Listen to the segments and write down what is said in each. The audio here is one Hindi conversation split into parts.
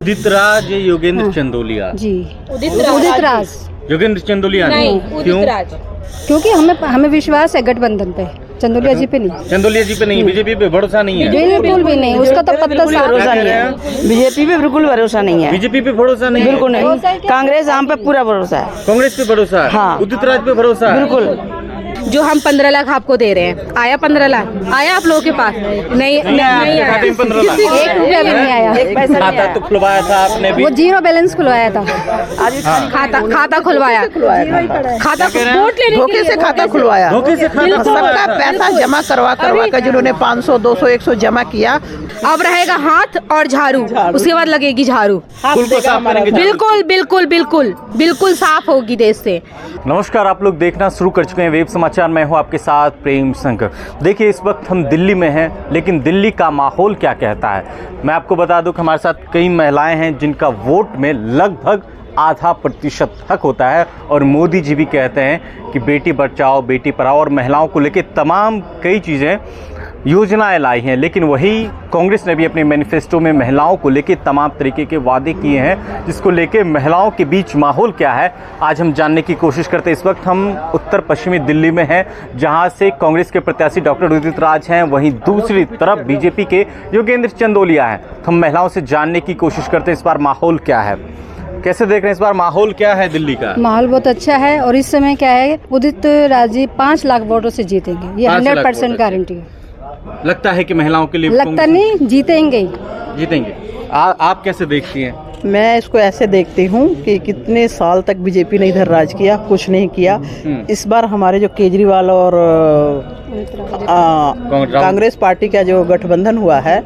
उदित राज योगेंद्र चंदोलिया जी उदित राज योगेंद्र चंदोलिया नहीं, क्यों? उदित राज। क्योंकि हमें विश्वास है गठबंधन पे, चंदोलिया जी पे नहीं। चंदोलिया जी पे नहीं, बीजेपी पे भरोसा नहीं है? बिल्कुल भी नहीं, उसका तो पत्ता साफ भरोसा नहीं है। बीजेपी पे बिल्कुल भरोसा नहीं है। बीजेपी पे भरोसा नहीं है? बिल्कुल नहीं। कांग्रेस आम पे पूरा भरोसा है। कांग्रेस पे भरोसा है? हाँ। उदित राज पे भरोसा है? बिल्कुल। जो हम 15 लाख आपको दे रहे हैं, आया 15 लाख आया आप लोगों के पास? नहीं आया। खाते में 15 लाख? 1 रुपया भी नहीं आया। एक पैसा नहीं खाता आया। तो खुलवाया था आपने भी? वो जीरो बैलेंस खुलवाया था। खाता खुलवाया, खाता वोट लेने धोखे से खाता खुलवाया, धोखे से खाता सबका खुलवाया था? पैसा जमा करवा कर जिन्होंने 500, 200, 100 जमा किया। अब रहेगा हाथ और झाड़ू, उसके बाद लगेगी झाड़ू। स्कूल को साफ करेंगे? बिल्कुल बिल्कुल बिल्कुल बिल्कुल साफ होगी देश से। नमस्कार, आप लोग देखना शुरू कर चुके हैं वेब समाचार। मैं हूं आपके साथ प्रेम शंकर। देखिए, इस वक्त हम दिल्ली में हैं, लेकिन दिल्ली का माहौल क्या कहता है मैं आपको बता दूं कि हमारे साथ कई महिलाएं हैं जिनका वोट में लगभग आधा प्रतिशत हक होता है। और मोदी जी भी कहते हैं कि बेटी बचाओ बेटी पढ़ाओ और महिलाओं को लेकर तमाम कई चीज़ें योजनाएं लाई हैं। लेकिन वही कांग्रेस ने भी अपने मैनिफेस्टो में महिलाओं को लेकर तमाम तरीके के वादे किए हैं, जिसको लेकर महिलाओं के बीच माहौल क्या है आज हम जानने की कोशिश करते हैं। इस वक्त हम उत्तर पश्चिमी दिल्ली में हैं, जहां से कांग्रेस के प्रत्याशी डॉक्टर उदित राज हैं, वहीं दूसरी तरफ बीजेपी के योगेंद्र चंदोलिया हैं। हम महिलाओं से जानने की कोशिश करते हैं इस बार माहौल क्या है, कैसे देख रहे हैं इस बार माहौल क्या है दिल्ली का? माहौल बहुत अच्छा है और इस समय क्या है, उदित राज जी 5 लाख वोटों से जीतेंगे, ये 100% गारंटी है। लगता है कि महिलाओं के लिए लगता नहीं, जीतेंगे ही। जीतेंगे। आप कैसे देखती हैं? मैं इसको ऐसे देखती हूँ कि कितने साल तक बीजेपी ने इधर राज किया, कुछ नहीं किया। इस बार हमारे जो केजरीवाल और कांग्रेस पार्टी का जो गठबंधन हुआ है,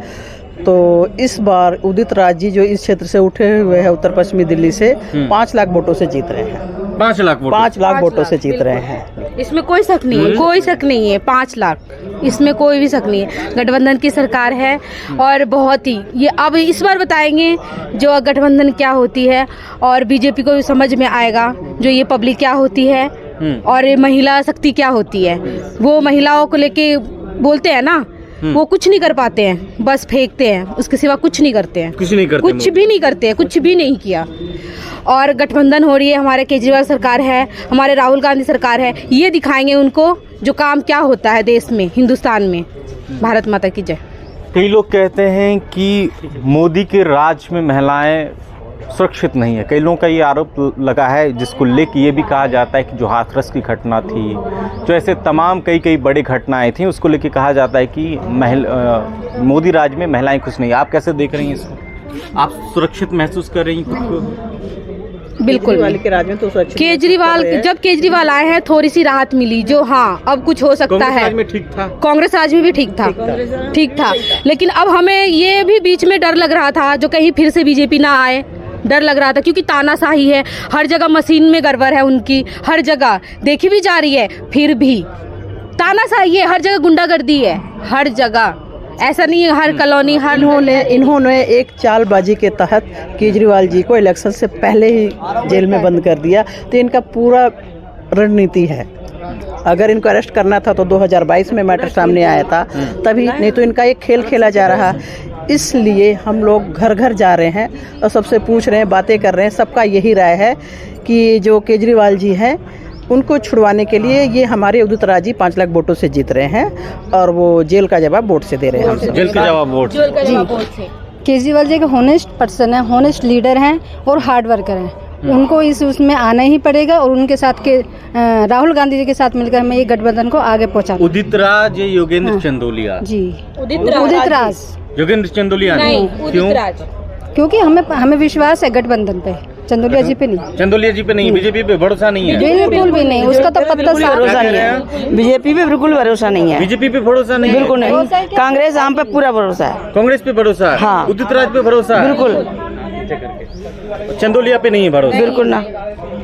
तो इस बार उदित राज जी जो इस क्षेत्र से उठे हुए हैं उत्तर पश्चिमी दिल्ली से 5 लाख वोटों से जीत रहे हैं। 5 लाख वोट? 5 लाख वोटों से जीत रहे हैं। इसमें कोई शक नहीं है, कोई शक नहीं है। 5 लाख, इसमें कोई भी शक नहीं है। गठबंधन की सरकार है और बहुत ही ये अब इस बार बताएंगे जो गठबंधन क्या होती है और बीजेपी को समझ में आएगा जो ये पब्लिक क्या होती है और महिला शक्ति क्या होती है। वो महिलाओं को लेके बोलते हैं ना, वो कुछ नहीं कर पाते हैं, बस फेंकते हैं, उसके सिवा कुछ नहीं करते हैं। कुछ नहीं करते, कुछ भी नहीं करते हैं, कुछ भी नहीं किया। और गठबंधन हो रही है, हमारे केजरीवाल सरकार है, हमारे राहुल गांधी सरकार है। ये दिखाएंगे उनको जो काम क्या होता है देश में, हिंदुस्तान में। भारत माता की जय। कई लोग कहते हैं कि मोदी के राज में महिलाएं सुरक्षित नहीं है। कई लोगों का ये आरोप लगा है, जिसको लेकर ये भी कहा जाता है कि जो हाथरस की घटना थी, जो ऐसे तमाम कई बड़ी घटनाएं थी, उसको लेकर कहा जाता है कि मोदी राज में महिलाएं खुश नहीं। आप कैसे देख रही हैं इसको? आप सुरक्षित महसूस कर रही हैं खुद को? बिल्कुल के राज में तो केजरीवाल, जब केजरीवाल आए हैं थोड़ी सी राहत मिली, जो हाँ अब कुछ हो सकता है। राज में ठीक था, कांग्रेस राज में भी ठीक था। लेकिन अब हमें ये भी बीच में डर लग रहा था जो कहीं फिर से बीजेपी ना आए, डर लग रहा था क्योंकि तानाशाही है, हर जगह मशीन में गड़बड़ है उनकी, हर जगह देखी भी जा रही है, फिर भी तानाशाही है, हर जगह गुंडागर्दी है, हर जगह। ऐसा नहीं है हर कॉलोनी हर। इन्होंने एक चालबाजी के तहत केजरीवाल जी को इलेक्शन से पहले ही जेल में बंद कर दिया। तो इनका पूरा रणनीति है। अगर इनको अरेस्ट करना था तो 2022 में मैटर सामने आया था, तभी, नहीं तो इनका एक खेल खेला जा रहा। इसलिए हम लोग घर घर जा रहे हैं और सबसे पूछ रहे हैं, बातें कर रहे हैं। सबका यही राय है कि जो केजरीवाल जी हैं उनको छुड़वाने के लिए ये हमारे उदित राज जी 5 लाख वोटों से जीत रहे हैं और वो जेल का जवाब वोट से दे रहे हैं। हमसे जेल का जवाब वोट जी। केजरीवाल जी एक होनेस्ट पर्सन है, होनेस्ट लीडर हैं और हार्ड वर्कर हैं। उनको उसमें आना ही पड़ेगा और उनके साथ के राहुल गांधी जी के साथ मिलकर हमें ये गठबंधन को आगे पहुंचा। उदित राज योगेंद्र चंदोलिया जी, उदित राज योगेंद्र चंदोलिया नहीं, क्यों? उदित राज। क्योंकि हमें विश्वास है गठबंधन पे, चंदोलिया जी पे नहीं। चंदोलिया जी पे नहीं, बीजेपी पे भरोसा नहीं है? बिल्कुल भी नहीं, उसका तो पत्ता साफ भरोसा नहीं है। बीजेपी पे बिल्कुल भरोसा नहीं है। बीजेपी पे भरोसा नहीं? बिल्कुल नहीं। कांग्रेस आम पे पूरा भरोसा है। कांग्रेस पे भरोसा है? हाँ। उदित राज पे भरोसा है? बिल्कुल। चंदोलिया पे नहीं है भरोसा? बिल्कुल ना।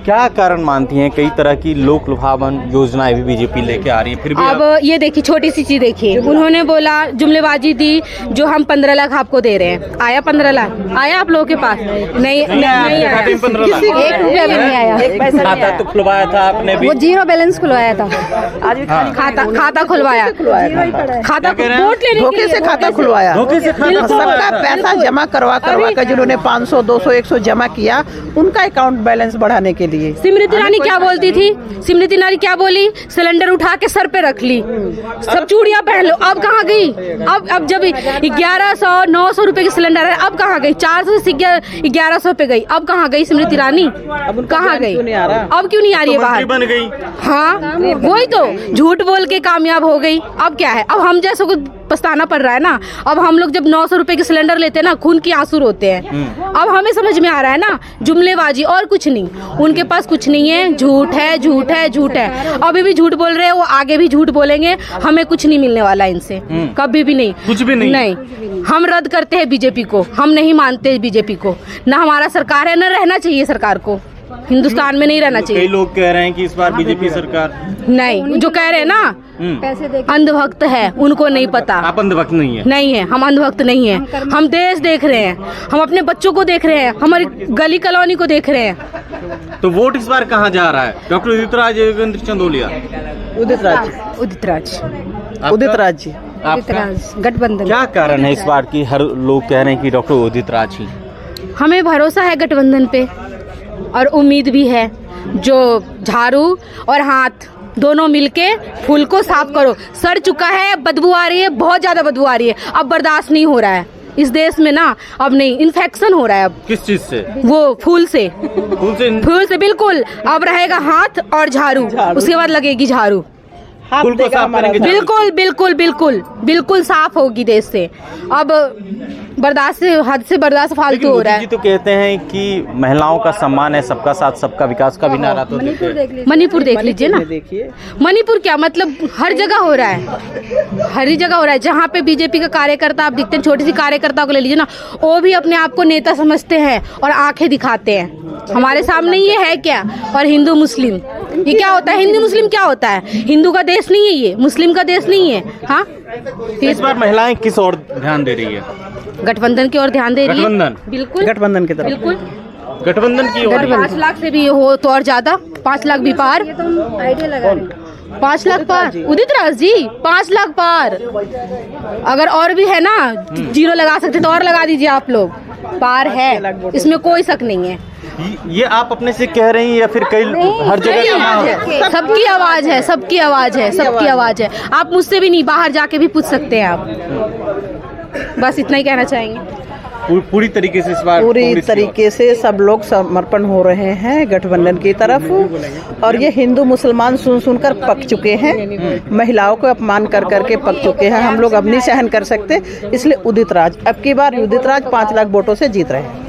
क्या कारण मानती हैं? कई तरह की लोक लुभावन योजनाएं भी बीजेपी लेके आ रही है, फिर भी अब ये देखिए, छोटी सी चीज देखिए, उन्होंने बोला जुमलेबाजी दी, जो हम 15 लाख आपको दे रहे हैं, आया 15 लाख आया आप लोगों के पास? नहीं आया, खाते में 15 लाख 1 रुपया भी नहीं आया। खाता तो खुलवाया था आपने भी? वो जीरो बैलेंस खुलवाया था। खाता खुलवाया, खाता वोट लेने धोखे से खाता खुलवाया, धोखे से खाता सबका खुलवाया। पैसा जमा करवा कर जिन्होंने 500, 200, 100 जमा किया, उनका अकाउंट बैलेंस बढ़ाने के लिए। स्मृति ईरानी क्या बोलती थी? स्मृति ईरानी क्या बोली? सिलेंडर उठा के सर पे रख ली, सब चूड़ियां पहन लो। अब कहाँ गई? अब जब 1100, 900 रुपए की सिलेंडर है, अब कहाँ गई? 400 से 1100 पे गई, अब कहाँ गई स्मृति ईरानी? कहाँ गई? अब क्यों नहीं आ रही है बाहर? बन गई। हाँ, वही तो, झूठ बोल के कामयाब हो गई। अब क्या है? अब हम जैसों को पछताना पड़ रहा है ना। अब हम लोग जब 900 रुपए के सिलेंडर लेते हैं ना, खून की आंसू रोते हैं। अब हमें समझ में आ रहा है ना, जुमलेबाजी और कुछ नहीं, उनके पास कुछ नहीं है, झूठ है, झूठ है, झूठ है। अभी भी झूठ बोल रहे हैं, वो आगे भी झूठ बोलेंगे। हमें कुछ नहीं मिलने वाला इनसे, कभी भी नहीं, कुछ भी नहीं। नहीं, हम रद्द करते हैं बीजेपी को, हम नहीं मानते बीजेपी को। ना हमारा सरकार है, ना रहना चाहिए सरकार को, हिंदुस्तान में नहीं रहना चाहिए। कई लोग कह रहे हैं कि इस बार बीजेपी सरकार नहीं, जो कह रहे हैं ना पैसे दे अंधभक्त है, उनको नहीं पता। आप अंधभक्त नहीं है? नहीं है, हम अंधभक्त नहीं है। हम देश देख रहे हैं, हम अपने बच्चों को देख रहे हैं, हमारी गली कॉलोनी को देख रहे हैं। तो वोट इस बार कहाँ जा रहा है? डॉक्टर उदित राज, योगेंद्र चंदोलिया? उदित राज, उदित राज, उदित राज जी। उदित राज गठबंधन। क्या कारण है इस बार की हर लोग कह रहे हैं कि डॉक्टर उदित राज ही? हमें भरोसा है गठबंधन पे और उम्मीद भी है। जो झाड़ू और हाथ दोनों मिलके फूल को साफ करो। सड़ चुका है, बदबू आ रही है, बहुत ज्यादा बदबू आ रही है, अब बर्दाश्त नहीं हो रहा है इस देश में ना। अब नहीं, इन्फेक्शन हो रहा है अब। किस चीज से? वो फूल से, फूल से बिल्कुल। अब रहेगा हाथ और झाड़ू, उसके बाद लगेगी झाड़ू। फूल को साफ करेंगे? बिल्कुल बिल्कुल बिल्कुल बिल्कुल साफ होगी देश से। अब बर्दाश्त से, हद से बर्दाश्त फालतू हो रहा है। मोदी जी तो कहते हैं कि महिलाओं का सम्मान है, सबका साथ सबका विकास का भी नारा तो देते हैं। मणिपुर देख लीजिए ना, देखिए मणिपुर क्या मतलब, हर जगह हो रहा है, हर जगह हो रहा है। जहाँ पे बीजेपी का कार्यकर्ता आप दिखते हैं, छोटी सी कार्यकर्ता को ले लीजिए ना, वो भी अपने आप को नेता समझते हैं और आंखें दिखाते हैं। हमारे सामने ये है क्या? और हिंदू मुस्लिम, ये क्या होता है? हिंदू मुस्लिम क्या होता है? हिंदू का देश नहीं है ये, मुस्लिम का देश नहीं है। हाँ, इस बार महिलाएं किस ओर ध्यान दे रही है? गठबंधन की ओर ध्यान दे रही है। गठबंधन? बिल्कुल गठबंधन की तरफ। बिल्कुल, गठबंधन की ओर। 5 लाख से भी हो तो और ज्यादा, 5 लाख भी पार। आइडिया लगा रहे हैं। 5 लाख पार, उदित राज जी 5 लाख पार। अगर और भी है ना, जीरो लगा सकते तो और लगा दीजिए आप लोग, पार है, इसमें कोई शक नहीं है। ये आप अपने से कह रही हैं या फिर कई हर जगह का? सबकी आवाज है, सबकी आवाज है, सबकी आवाज है। आप मुझसे भी नहीं, बाहर जाके भी पूछ सकते हैं आप। बस इतना ही कहना चाहेंगे। पूरी तरीके से इस बार पूरी तरीके से सब लोग समर्पण हो रहे हैं गठबंधन की तरफ। और ये हिंदू मुसलमान सुन सुनकर पक चुके हैं, महिलाओं को अपमान कर करके पक चुके हैं। हम लोग अब नहीं सहन कर सकते, इसलिए उदित राज, अब की बार उदित राज 5 लाख वोटों से जीत रहे हैं।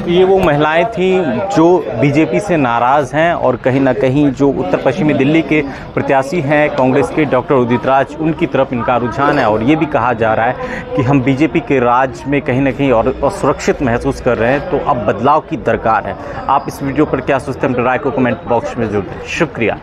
ये वो महिलाएं थी जो बीजेपी से नाराज़ हैं और कहीं ना कहीं जो उत्तर पश्चिमी दिल्ली के प्रत्याशी हैं कांग्रेस के डॉक्टर उदित राज, उनकी तरफ इनका रुझान है। और ये भी कहा जा रहा है कि हम बीजेपी के राज में कहीं ना कहीं और असुरक्षित महसूस कर रहे हैं, तो अब बदलाव की दरकार है। आप इस वीडियो पर क्या सोचते हैं? अपनी राय को कमेंट बॉक्स में जरूर दें। शुक्रिया।